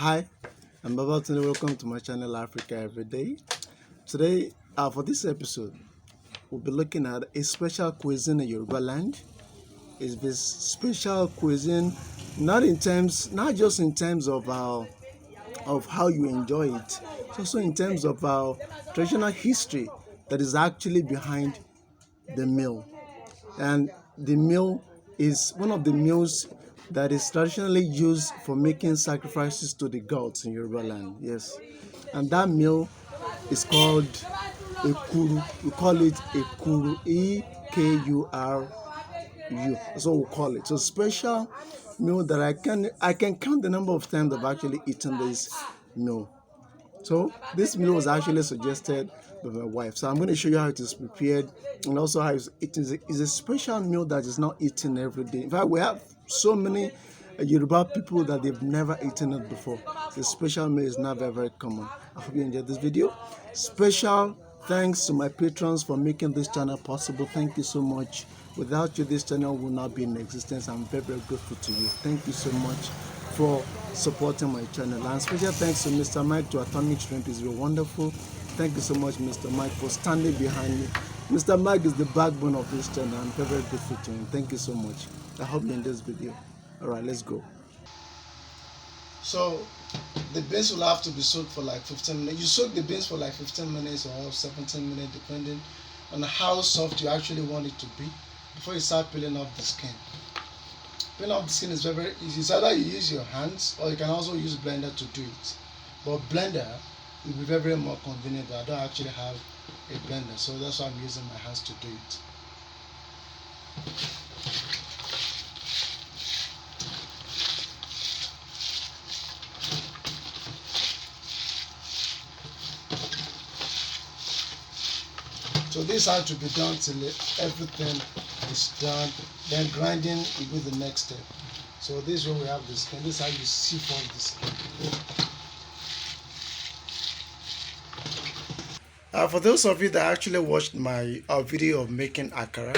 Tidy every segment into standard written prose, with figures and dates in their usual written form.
Hi, I'm Babatunde. Welcome to my channel Africa Everyday. Today, for this episode, we'll be looking at a special cuisine in Yoruba land. It's this special cuisine, not just in terms of how you enjoy it, it's also in terms of our traditional history that is actually behind the meal. And the meal is one of the meals that is traditionally used for making sacrifices to the gods in Yoruba land. Yes, and that meal is called Ekuru. We call it Ekuru, Ekuru. So we call it. So special meal that I can count the number of times I've actually eaten this meal. So this meal was actually suggested by my wife. So I'm going to show you how it is prepared and also how it is a special meal that is not eaten every day. In fact, we have so many Yoruba people that they've never eaten it before. The special meal is not very, very common. I hope you enjoyed this video. Special thanks to my patrons for making this channel possible. Thank you so much. Without you, this channel will not be in existence. I'm very, very grateful to you. Thank you so much for supporting my channel. And special thanks to Mr. Mike to Atomic Strength. Is wonderful. Thank you so much, Mr. Mike, for standing behind me. Mr. Mike is the backbone of this channel. I'm very, very grateful to him. Thank you so much. I hope you enjoyed this video. Alright, let's go. So the beans will have to be soaked for like 15 minutes. You soak the beans for like 15 minutes or 17 minutes depending on how soft you actually want it to be before you start peeling off the skin. Peeling off the skin is very, very easy. It's either you use your hands or you can also use blender to do it. But blender will be very, very more convenient, but I don't actually have a blender, so that's why I'm using my hands to do it. So this has to be done till everything is done. Then grinding will be the next step. So this is where we have the skin. This is how you sieve off the skin. For those of you that actually watched my video of making akara,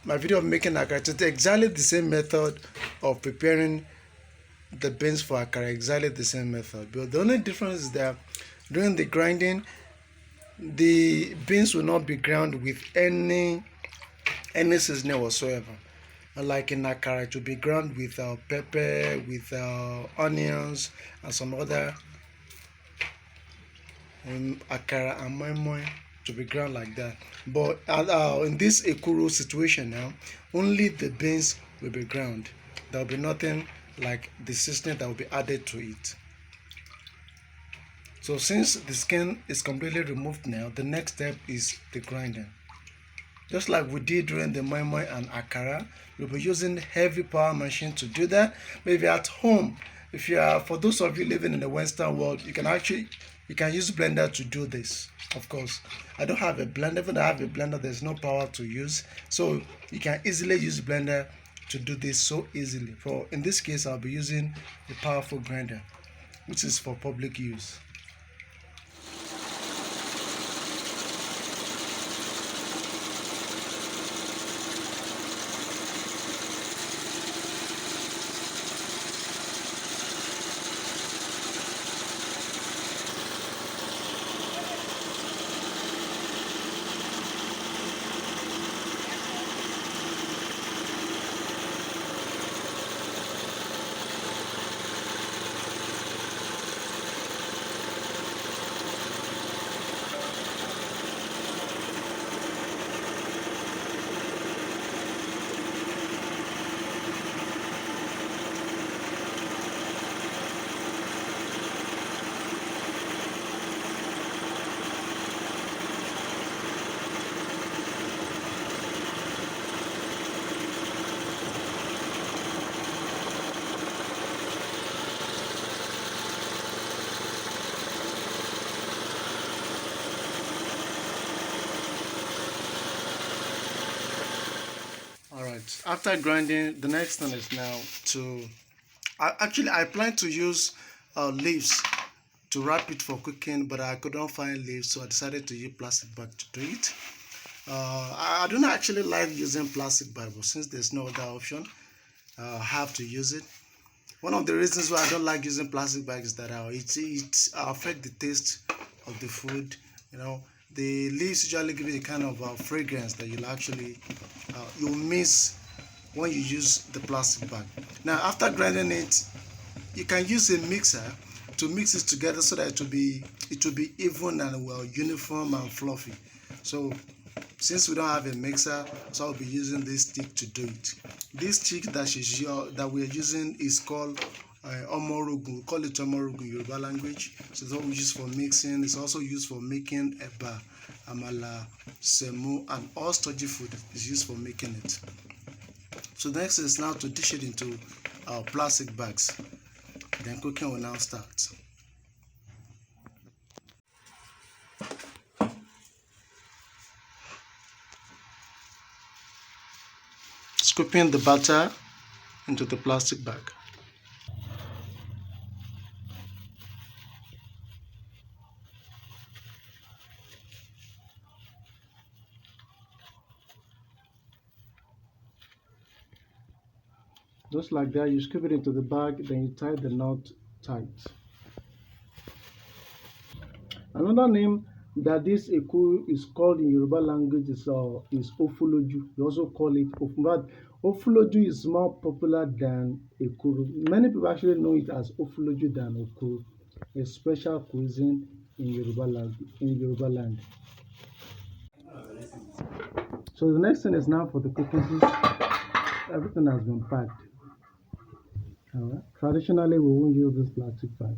it's exactly the same method of preparing the beans for akara. Exactly the same method. But the only difference is that during the grinding, the beans will not be ground with any seasoning whatsoever. Like in akara, it will be ground with pepper, with onions, and some other akara and moi to be ground like that. But in this Ekuru situation now, only the beans will be ground. There will be nothing like the seasoning that will be added to it. So since the skin is completely removed now, the next step is the grinding. Just like we did during the moi and akara, we'll be using heavy power machine to do that. Maybe at home, if you are, for those of you living in the Western world, you can use blender to do this. Of course, I don't have a blender. Even I have a blender, there's no power to use, so you can easily use blender to do this so easily. For in this case, I'll be using a powerful grinder, which is for public use. Alright, after grinding, the next thing is now to I plan to use leaves to wrap it for cooking, but I couldn't find leaves, so I decided to use plastic bag to do it. I don't actually like using plastic bag, but since there's no other option, I have to use it. One of the reasons why I don't like using plastic bags is that it affect the taste of the food. You know, the leaves usually give it a kind of fragrance that you'll miss when you use the plastic bag. Now, after grinding it, you can use a mixer to mix it together so that it will be even and well uniform and fluffy. So since we don't have a mixer, so I'll be using this stick to do it. This stick that we are using is called omorogun. We call it omorogun in Yoruba language. So it's what we use for mixing. It's also used for making eba, amala, semo, and all stodgy food is used for making it. So next is now to dish it into our plastic bags. Then cooking will now start. Scooping the batter into the plastic bag. Just like that, you scoop it into the bag, then you tie the knot tight. Another name that this Ekuru is called in Yoruba language is offuloju. We also call it but offuloju is more popular than Ekuru. Many people actually know it as offuloju than Ekuru, a special cuisine in Yoruba land. So the next thing is now for the cooking. Since everything has been packed. Alright. Traditionally, we won't use this plastic bag.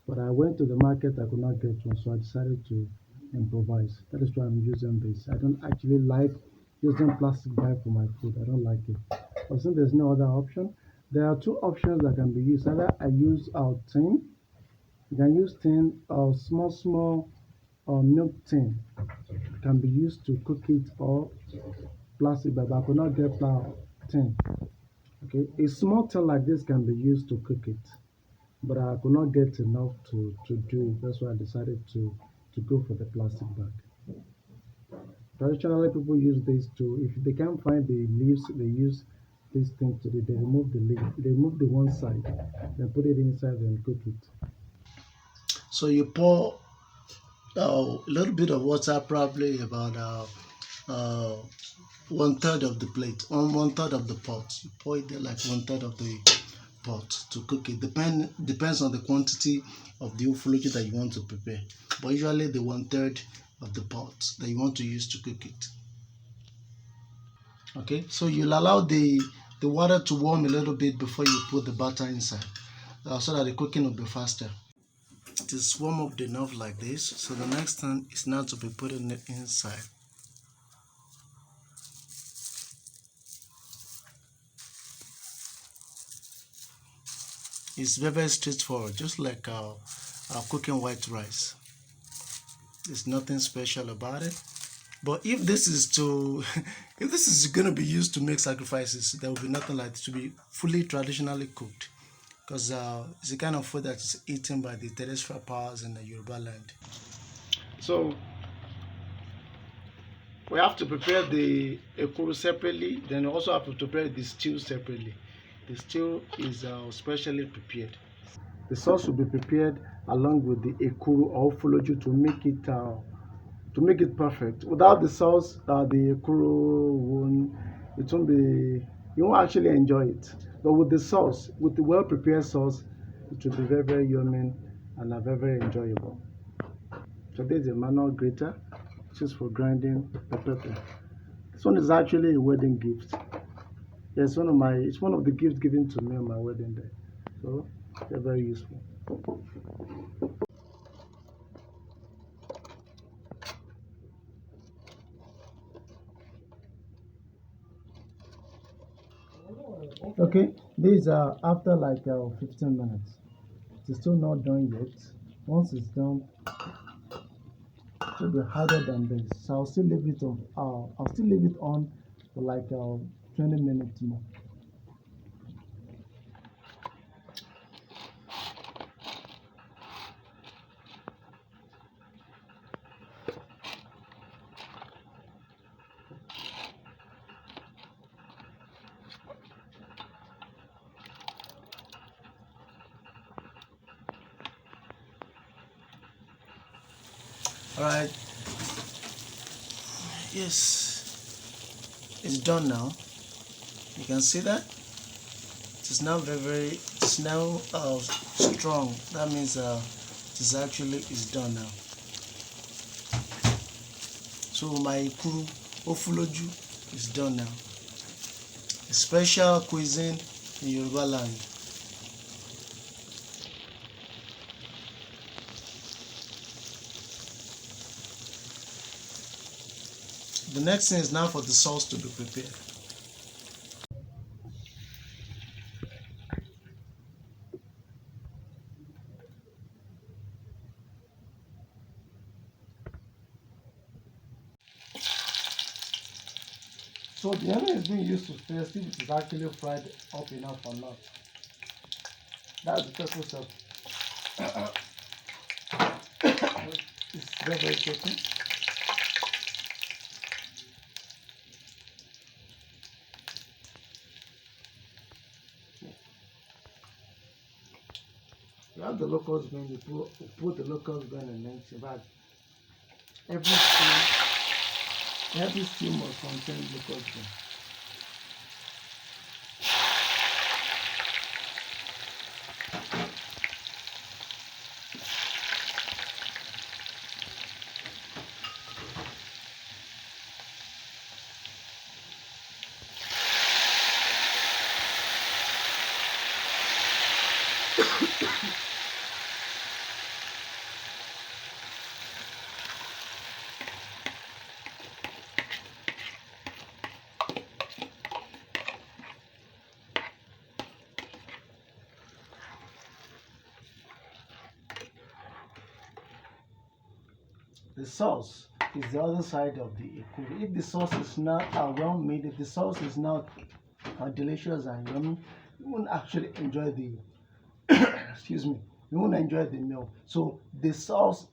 But I went to the market, I could not get one, so I decided to improvise. That is why I'm using this. I don't actually like using plastic bag for my food. I don't like it. But since there's no other option, there are two options that can be used. Either I use tin. You can use tin or small milk tin. It can be used to cook it or plastic bag, but I could not get tin. Okay, a small tin like this can be used to cook it, but I could not get enough to do it. That's why I decided to go for the plastic bag. Traditionally, people use this to, if they can't find the leaves, they use this thing to do. They remove the leaf, they remove the one side, then put it inside and cook it. So you pour a little bit of water, probably about uh, one third of the plate, on one third of the pot. You pour it there like one third of the pot to cook it. Depends on the quantity of the offuloju that you want to prepare. But usually the one third of the pot that you want to use to cook it. Okay, so you'll allow the water to warm a little bit before you put the butter inside, so that the cooking will be faster. It is warm up enough like this. So the next thing is now to be putting it inside. It's very straightforward, just like cooking white rice. There's nothing special about it. But if this is to, if this is going to be used to make sacrifices, there will be nothing like it to be fully traditionally cooked, because it's a kind of food that is eaten by the terrestrial powers in the Yoruba land. So we have to prepare the ekuru separately. Then we also have to prepare the stew separately. The stew is specially prepared. The sauce will be prepared along with the ekuru or offuloju to make it perfect. Without the sauce, the ekuru won't be, you won't actually enjoy it. But with the sauce, with the well prepared sauce, it will be very yummy and very enjoyable. So this is a manual grater, which is for grinding the pepper. This one is actually a wedding gift. Yeah, it's one of the gifts given to me on my wedding day. So they're very useful. Okay, these are after like 15 minutes. It's still not done yet. Once it's done, it will be harder than this. So I'll still leave it on. I'll still leave it on for like 20 minutes more. All right. Yes, it's done now. You can see that it is now it's now strong. That means it's done now. So my Ekuru offuloju is done now. A special cuisine in Yoruba land. The next thing is now for the sauce to be prepared. So the onion is being used to test if it is actually fried up enough or not. That's the purpose of it's very choking. You have the locals bean, you put the locals bean and then but every stew must contain locals bean. The sauce is the other side of the Ekuru. If the sauce is not well made, if the sauce is not delicious and yummy, you won't actually enjoy the excuse me, you won't enjoy the meal. So the sauce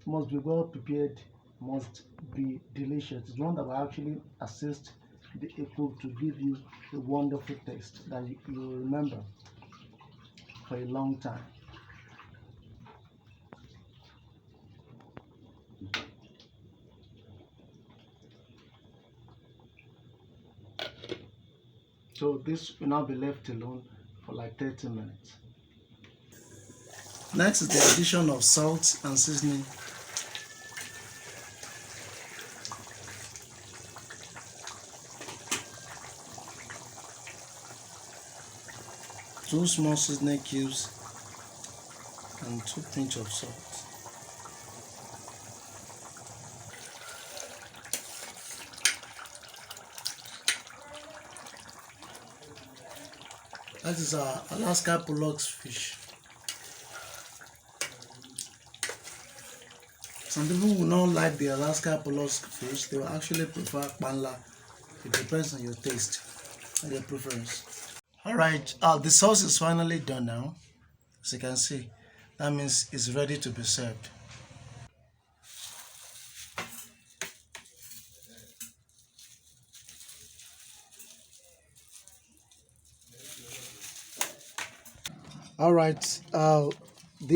must be well prepared, must be delicious. It's one that will actually assist the Ekuru to give you a wonderful taste that you will remember for a long time. So this will now be left alone for like 30 minutes. Next is the addition of salt and seasoning. Two small seasoning cubes and 2 pinch of salt. That is our Alaska Pollock's fish. Some people will not like the Alaska Pollock's fish. They will actually prefer panla. It depends on your taste and your preference. Alright, the sauce is finally done now. As you can see, that means it's ready to be served. Alright, the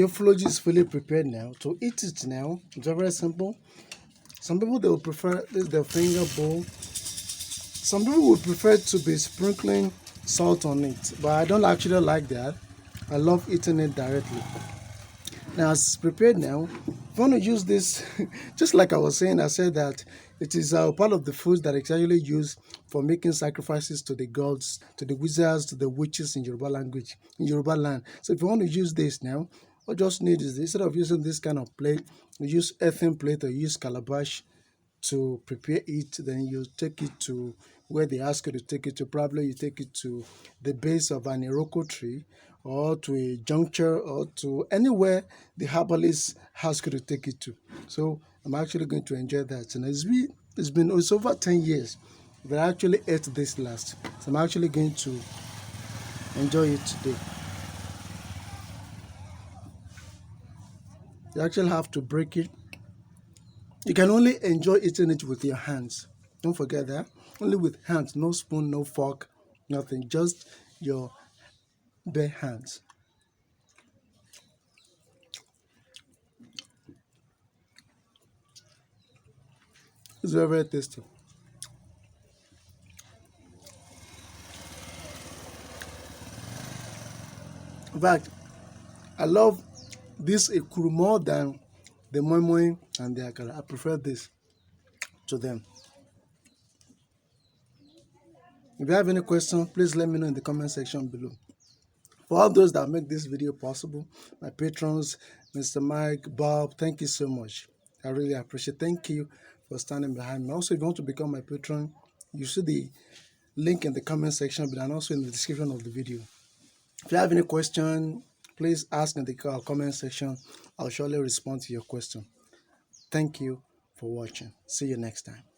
offuloju is fully prepared now. To eat it now, it's very simple. Some people they will prefer this the finger bowl. Some people would prefer to be sprinkling salt on it, but I don't actually like that. I love eating it directly. Now it's prepared now. If you want to use this, just like I was saying, I said that it is part of the foods that is actually used for making sacrifices to the gods, to the wizards, to the witches in Yoruba language, in Yoruba land. So if you want to use this now, all you just need is instead of using this kind of plate, you use earthen plate or use calabash to prepare it. Then you take it to where they ask you to take it to. Probably you take it to the base of an iroko tree or to a juncture or to anywhere the herbalist asks you to take it to. So I'm actually going to enjoy that. And it's over 10 years that I actually ate this last. So I'm actually going to enjoy it today. You actually have to break it. You can only enjoy eating it with your hands. Don't forget that. Only with hands, no spoon, no fork, nothing. Just your bare hands. It's very, very tasty. In fact, I love this ekuru more than the moi moi and the akara. I prefer this to them. If you have any questions, please let me know in the comment section below. For all those that make this video possible, my patrons, Mr. Mike, Bob, thank you so much. I really appreciate it. Thank you for standing behind me. Also, if you want to become my patron, you see the link in the comment section, but and also in the description of the video. If you have any question, please ask in the comment section. I'll surely respond to your question. Thank you for watching. See you next time.